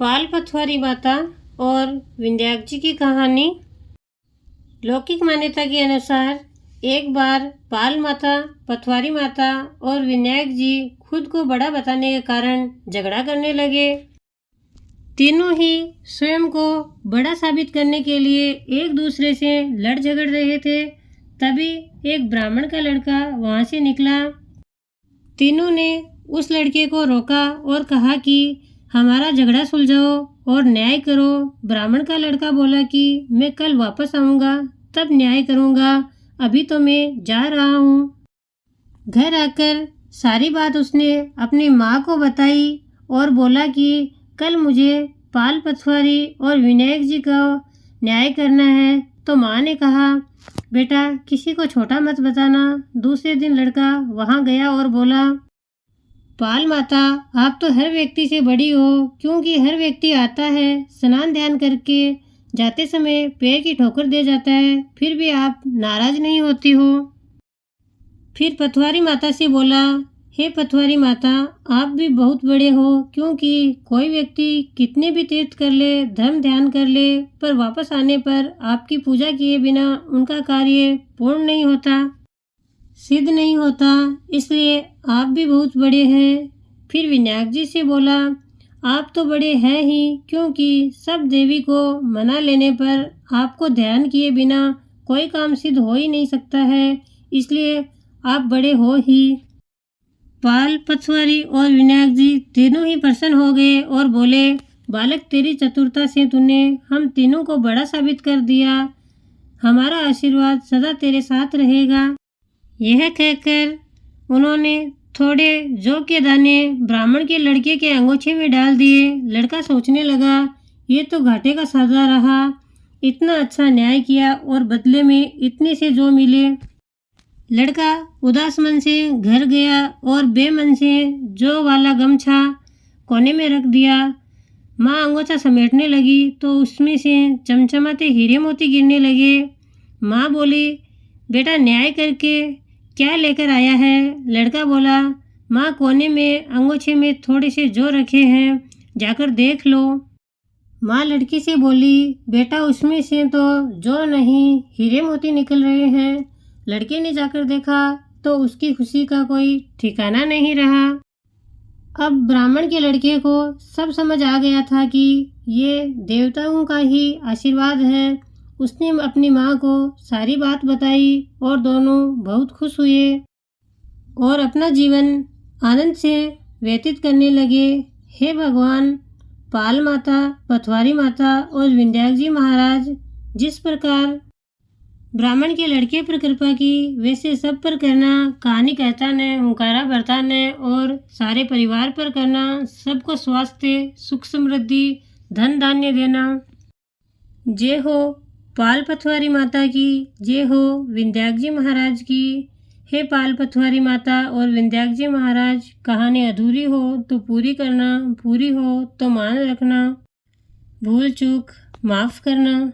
पाल पथवारी माता और विंध्याक जी की कहानी। लौकिक मान्यता के अनुसार एक बार पाल माता, पथवारी माता और विनायक जी खुद को बड़ा बताने के कारण झगड़ा करने लगे। तीनों ही स्वयं को बड़ा साबित करने के लिए एक दूसरे से लड़ झगड़ रहे थे। तभी एक ब्राह्मण का लड़का वहां से निकला। तीनों ने उस लड़के को रोका और कहा कि हमारा झगड़ा सुलझाओ और न्याय करो। ब्राह्मण का लड़का बोला कि मैं कल वापस आऊँगा, तब न्याय करूँगा, अभी तो मैं जा रहा हूँ। घर आकर सारी बात उसने अपनी माँ को बताई और बोला कि कल मुझे पाल पथवारी और विनायक जी का न्याय करना है। तो माँ ने कहा, बेटा किसी को छोटा मत बताना। दूसरे दिन लड़का वहाँ गया और बोला, पाल माता आप तो हर व्यक्ति से बड़ी हो, क्योंकि हर व्यक्ति आता है, स्नान ध्यान करके जाते समय पैर की ठोकर दे जाता है, फिर भी आप नाराज नहीं होती हो। फिर पथवारी माता से बोला, हे पथवारी माता आप भी बहुत बड़े हो, क्योंकि कोई व्यक्ति कितने भी तीर्थ कर ले, धर्म ध्यान कर ले, पर वापस आने पर आपकी पूजा किए बिना उनका कार्य पूर्ण नहीं होता, सिद्ध नहीं होता, इसलिए आप भी बहुत बड़े हैं। फिर विनायक जी से बोला, आप तो बड़े हैं ही, क्योंकि सब देवी को मना लेने पर आपको ध्यान किए बिना कोई काम सिद्ध हो ही नहीं सकता है, इसलिए आप बड़े हो ही। पाल, पथवारी और विनायक जी तीनों ही प्रसन्न हो गए और बोले, बालक तेरी चतुरता से तूने हम तीनों को बड़ा साबित कर दिया, हमारा आशीर्वाद सदा तेरे साथ रहेगा। यह कहकर उन्होंने थोड़े जौ के दाने ब्राह्मण के लड़के के अंगोछे में डाल दिए। लड़का सोचने लगा, ये तो घाटे का सौदा रहा, इतना अच्छा न्याय किया और बदले में इतने से जौ मिले। लड़का उदास मन से घर गया और बेमन से जौ वाला गमछा कोने में रख दिया। माँ अंगोछा समेटने लगी तो उसमें से चमचमाते हीरे मोती गिरने लगे। माँ बोली, बेटा न्याय करके क्या लेकर आया है? लड़का बोला, माँ कोने में अंगोछे में थोड़े से जौ रखे हैं, जाकर देख लो। माँ लड़की से बोली, बेटा उसमें से तो जौ नहीं, हीरे मोती निकल रहे हैं। लड़के ने जाकर देखा तो उसकी खुशी का कोई ठिकाना नहीं रहा। अब ब्राह्मण के लड़के को सब समझ आ गया था कि ये देवताओं का ही आशीर्वाद है। उसने अपनी माँ को सारी बात बताई और दोनों बहुत खुश हुए और अपना जीवन आनंद से व्यतीत करने लगे। हे भगवान, पाल माता, पथवारी माता और विंध्याक जी महाराज जिस प्रकार ब्राह्मण के लड़के पर कृपा की, वैसे सब पर करना, कहानी कहता ने, हुंकारा भरता ने और सारे परिवार पर करना, सबको स्वास्थ्य, सुख समृद्धि, धन धान्य देना। जय हो पाल पथवारी माता की, जय हो विंध्याक जी महाराज की। हे पाल पथवारी माता और विंध्याक जी महाराज, कहानी अधूरी हो तो पूरी करना, पूरी हो तो मान रखना, भूल चूक माफ़ करना।